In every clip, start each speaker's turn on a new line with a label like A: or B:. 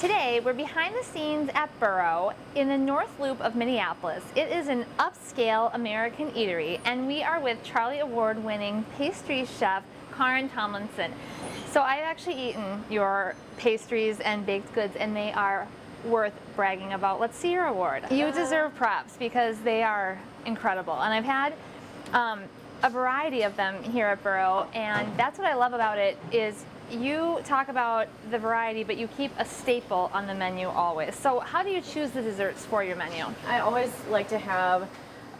A: Today, we're behind the scenes at Burrow in the North Loop of Minneapolis. It is an upscale American eatery, and we are with Charlie Award-winning pastry chef Karen Tomlinson. So I've actually eaten your pastries and baked goods, and they are worth bragging about. Let's see your award. You deserve props because they are incredible, and I've had a variety of them here at Burrow, and that's what I love about it is you talk about the variety, but you keep a staple on the menu always. So how do you choose the desserts for your menu?
B: I always like to have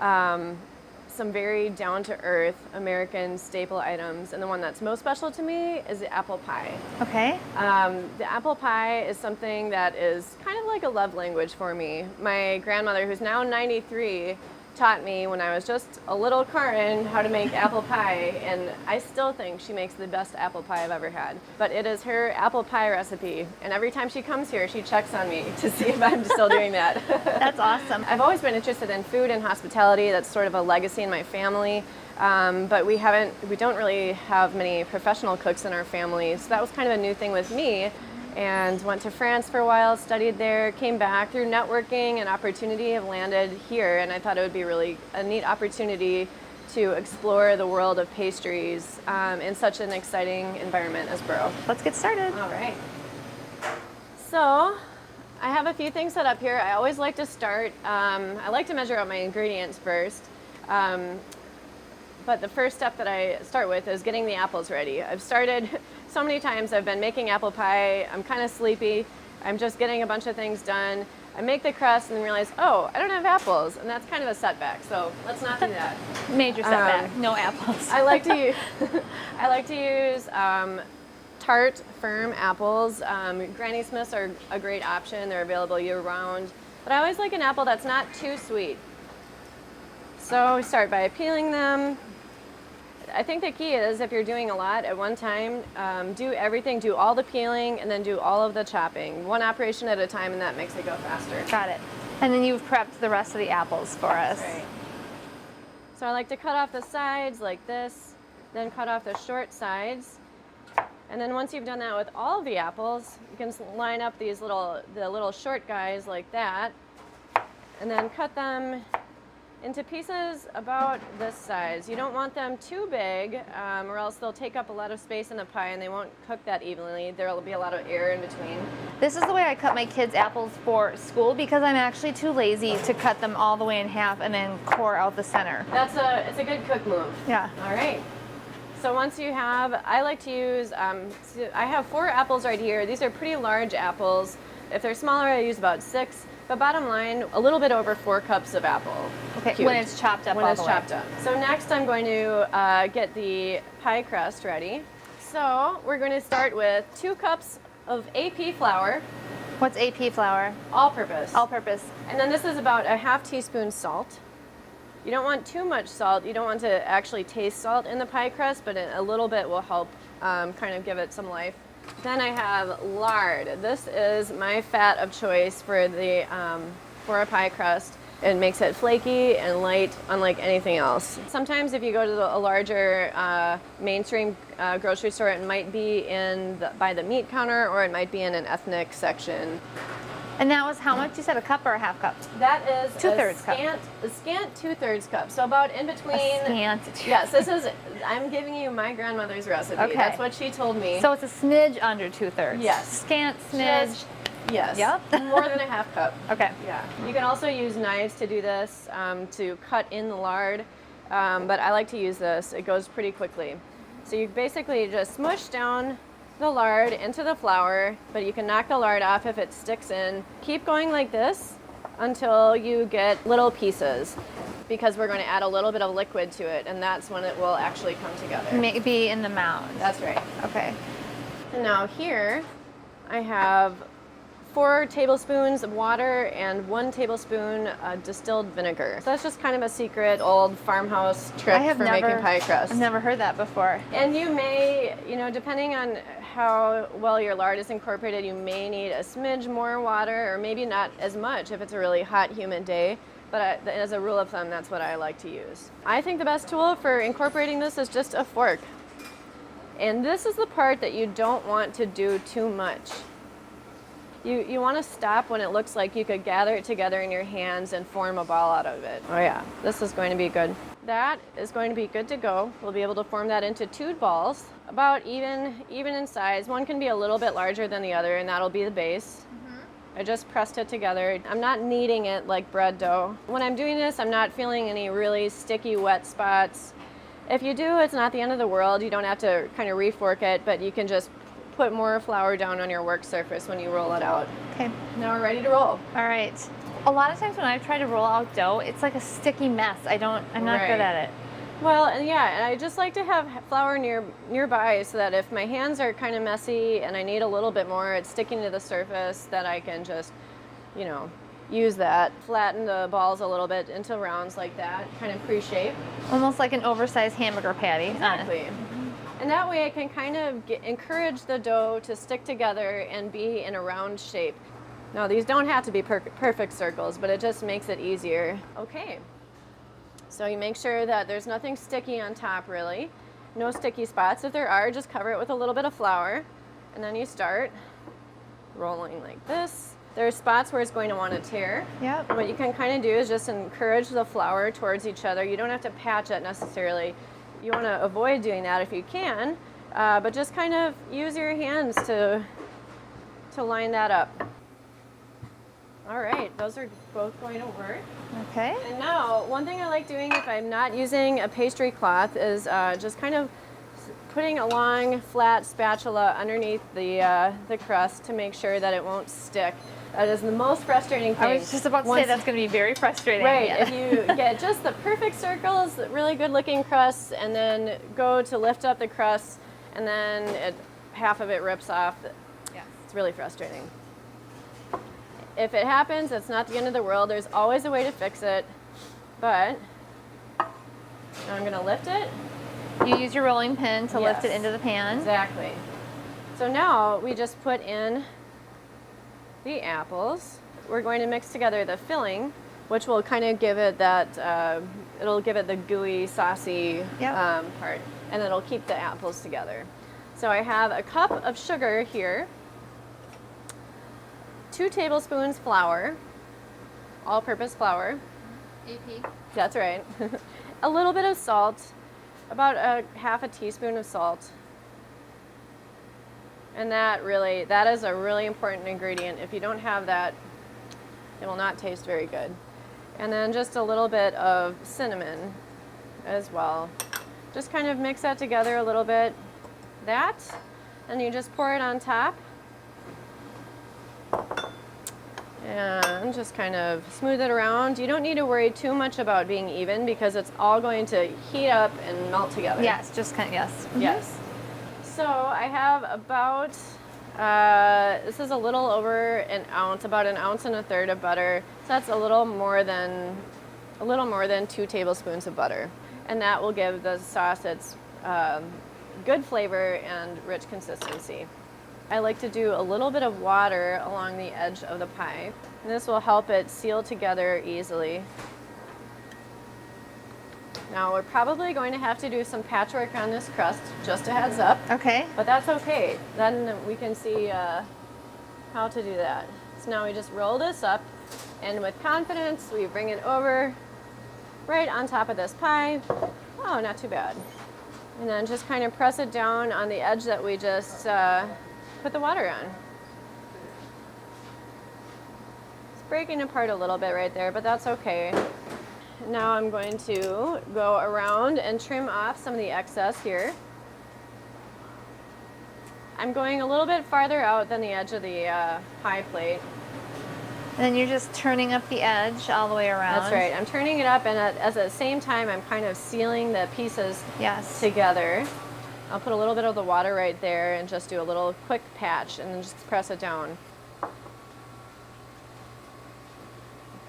B: some very down-to-earth American staple items, and the one that's most special to me is the apple pie.
A: Okay.
B: The apple pie is something that is kind of like a love language for me. My grandmother, who's now 93, taught me when I was just a little Karen how to make apple pie, and I still think she makes the best apple pie I've ever had. But it is her apple pie recipe, and every time she comes here, she checks on me to see if I'm still doing that.
A: That's awesome.
B: I've always been interested in food and hospitality. That's sort of a legacy in my family. But we don't really have many professional cooks in our family, so that was kind of a new thing with me. And went to France for a while, studied there, came back through networking and opportunity, have landed here, and I thought it would be really a neat opportunity to explore the world of pastries in such an exciting environment as Burrow.
A: Let's get started.
B: All right. So I have a few things set up here. I always like to start, I like to measure out my ingredients first. But the first step that I start with is getting the apples ready. I've started so many times, I've been making apple pie, I'm kind of sleepy, I'm just getting a bunch of things done. I make the crust and then realize, oh, I don't have apples, and that's kind of a setback, so let's not do that.
A: Major setback, no apples.
B: I like to use tart, firm apples. Granny Smiths are a great option, they're available year-round. But I always like an apple that's not too sweet. So we start by peeling them. I think the key is if you're doing a lot at one time, do everything, do all the peeling and then do all of the chopping. One operation at a time, and that makes it go faster.
A: Got it. And then you've prepped the rest of the apples for us.
B: Right. So I like to cut off the sides like this, then cut off the short sides. And then once you've done that with all of the apples, you can line up the little short guys like that, and then cut them into pieces about this size. You don't want them too big, or else they'll take up a lot of space in the pie and they won't cook that evenly. There will be a lot of air in between.
A: This is the way I cut my kids' apples for school because I'm actually too lazy to cut them all the way in half and then core out the center.
B: It's a good cook move.
A: Yeah.
B: All right. So once you have, I like to use, I have 4 apples right here. These are pretty large apples. If they're smaller, I use about 6. But bottom line, a little bit over 4 cups of apple.
A: Okay,
B: cubed.
A: when it's chopped up.
B: When it's chopped up. So next I'm going to get the pie crust ready. So we're going to start with 2 cups of AP flour.
A: What's AP flour?
B: All-purpose.
A: All-purpose.
B: And then this is about a ½ teaspoon salt. You don't want too much salt. You don't want to actually taste salt in the pie crust, but a little bit will help kind of give it some life. Then I have lard. This is my fat of choice for a pie crust. It makes it flaky and light, unlike anything else. Sometimes if you go to a larger mainstream grocery store, it might be by the meat counter, or it might be in an ethnic section.
A: And that was how much? You said a cup or a half cup?
B: That is
A: 2/3 cup.
B: A scant 2/3 cup. So about in between.
A: A scant.
B: Yes, I'm giving you my grandmother's recipe.
A: Okay.
B: That's what she told me.
A: So it's a smidge under 2/3.
B: Yes.
A: Scant, smidge.
B: Yes.
A: Yep.
B: More than a ½ cup.
A: Okay.
B: Yeah. You can also use knives to do this, to cut in the lard, but I like to use this. It goes pretty quickly. So you basically just smush down the lard into the flour, but you can knock the lard off if it sticks in. Keep going like this until you get little pieces, because we're going to add a little bit of liquid to it, and that's when it will actually come together.
A: Maybe in the mound.
B: That's right.
A: Okay.
B: And now here I have 4 tablespoons of water and 1 tablespoon distilled vinegar. So that's just kind of a secret old farmhouse trick for making pie crust.
A: I've never heard that before.
B: And you may, depending on how well your lard is incorporated, you may need a smidge more water, or maybe not as much if it's a really hot, humid day. But as a rule of thumb, that's what I like to use. I think the best tool for incorporating this is just a fork. And this is the part that you don't want to do too much. You want to stop when it looks like you could gather it together in your hands and form a ball out of it. Oh yeah, this is going to be good. That is going to be good to go. We'll be able to form that into 2 balls, about even in size. One can be a little bit larger than the other, and that'll be the base. I just pressed it together. I'm not kneading it like bread dough. When I'm doing this, I'm not feeling any really sticky, wet spots. If you do, it's not the end of the world. You don't have to kind of refork it, but you can just put more flour down on your work surface when you roll it out.
A: Okay.
B: Now we're ready to roll.
A: All right. A lot of times when I've tried to roll out dough, it's like a sticky mess. I'm not good at it.
B: Well, and yeah, and I just like to have flour nearby so that if my hands are kind of messy and I need a little bit more, it's sticking to the surface, that I can just, you know, use that. Flatten the balls a little bit into rounds like that, kind of pre-shape.
A: Almost like an oversized hamburger patty.
B: Exactly. And that way I can kind of encourage the dough to stick together and be in a round shape. Now these don't have to be perfect circles, but it just makes it easier. Okay. So you make sure that there's nothing sticky on top really. No sticky spots. If there are, just cover it with a little bit of flour. And then you start rolling like this. There are spots where it's going to want to tear.
A: Yep.
B: What you can kind of do is just encourage the flour towards each other. You don't have to patch it necessarily. You want to avoid doing that if you can, but just kind of use your hands to line that up. All right, those are both going to work.
A: Okay.
B: And now, one thing I like doing if I'm not using a pastry cloth is just kind of putting a long, flat spatula underneath the crust to make sure that it won't stick. That is the most frustrating thing.
A: I was just about to say that's going to be very frustrating.
B: Right,
A: Yeah.
B: if you get just the perfect circles, really good looking crusts, and then go to lift up the crust, and then half of it rips off.
A: Yeah.
B: It's really frustrating. If it happens, it's not the end of the world. There's always a way to fix it. But now I'm going to lift it.
A: You use your rolling pin to lift it
B: Yes.
A: into the pan.
B: Exactly. So now we just put in the apples. We're going to mix together the filling, which will kind of give it that, it'll give it the gooey, saucy part, and it'll keep the apples together. So I have a cup of sugar here, 2 tablespoons flour, all-purpose flour.
A: AP.
B: That's right. A little bit of salt, about a half a teaspoon of salt. And that is a really important ingredient. If you don't have that, it will not taste very good. And then just a little bit of cinnamon as well. Just kind of mix that together a little bit. That, and you just pour it on top. And just kind of smooth it around. You don't need to worry too much about being even because it's all going to heat up and melt together.
A: Yes, just kind of, yes. Mm-hmm.
B: Yes. So I have about, this is a little over an ounce, about 1.25 ounces of butter. So that's a little more than 2 tablespoons of butter. And that will give the sauce its good flavor and rich consistency. I like to do a little bit of water along the edge of the pie. And this will help it seal together easily. Now we're probably going to have to do some patchwork on this crust, just a heads up.
A: Okay.
B: But that's okay. Then we can see how to do that. So now we just roll this up, and with confidence, we bring it over right on top of this pie. Oh, not too bad. And then just kind of press it down on the edge that we just put the water on. It's breaking apart a little bit right there, but that's okay. Now I'm going to go around and trim off some of the excess here. I'm going a little bit farther out than the edge of the pie plate.
A: And then you're just turning up the edge all the way around.
B: That's right. I'm turning it up, and at the same time, I'm kind of sealing the pieces together. I'll put a little bit of the water right there and just do a little quick patch and then just press it down.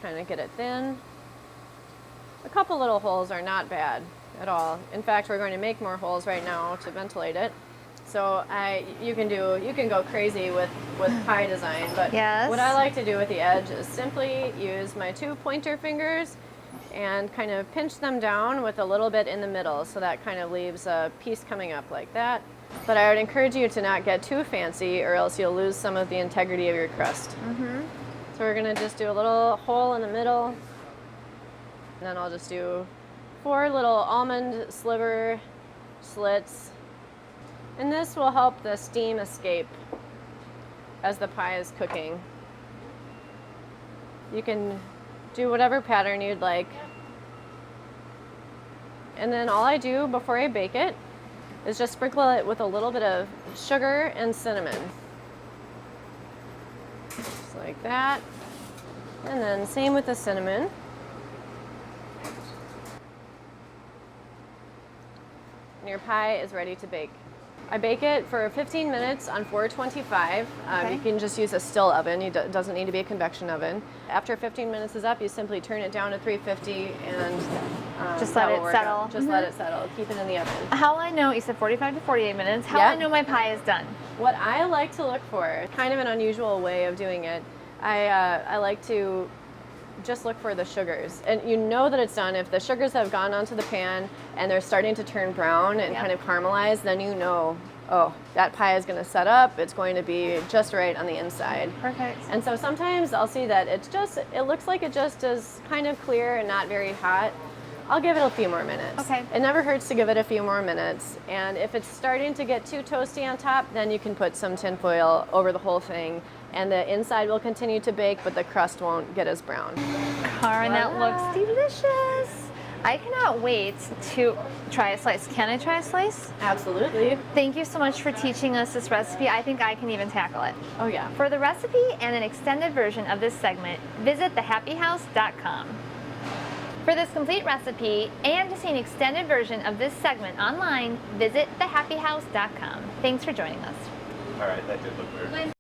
B: Kind of get it thin. A couple little holes are not bad at all. In fact, we're going to make more holes right now to ventilate it. So you can go crazy with pie design, but what I like to do with the edge is simply use my 2 pointer fingers and kind of pinch them down with a little bit in the middle, so that kind of leaves a piece coming up like that. But I would encourage you to not get too fancy or else you'll lose some of the integrity of your crust. So we're gonna just do a little hole in the middle. And then I'll just do 4 little almond sliver slits. And this will help the steam escape as the pie is cooking. You can do whatever pattern you'd like. And then all I do before I bake it is just sprinkle it with a little bit of sugar and cinnamon. Just like that. And then same with the cinnamon. And your pie is ready to bake. I bake it for 15 minutes on 425.
A: Okay.
B: You can just use a still oven. It doesn't need to be a convection oven. After 15 minutes is up, you simply turn it down to 350 and
A: Just let
B: that
A: it
B: will work
A: settle.
B: out. Just let it settle. Keep it in the oven.
A: How will I know, you said 45 to 48 minutes, how will
B: Yeah.
A: I know my pie is done?
B: What I like to look for, kind of an unusual way of doing it, I like to just look for the sugars. And you know that it's done if the sugars have gone onto the pan and they're starting to turn brown and kind of caramelize, then you know, oh, that pie is going to set up. It's going to be just right on the inside.
A: Perfect.
B: And so sometimes I'll see that it looks like it just is kind of clear and not very hot. I'll give it a few more minutes.
A: Okay.
B: It never hurts to give it a few more minutes. And if it's starting to get too toasty on top, then you can put some tin foil over the whole thing. And the inside will continue to bake, but the crust won't get as brown.
A: Karen, that
B: Voila.
A: looks delicious. I cannot wait to try a slice. Can I try a slice?
B: Absolutely.
A: Thank you so much for teaching us this recipe. I think I can even tackle it.
B: Oh yeah.
A: For the recipe and an extended version of this segment, visit thehappyhouse.com. For this complete recipe and to see an extended version of this segment online, visit thehappyhouse.com. Thanks for joining us.
C: All right, that did look weird.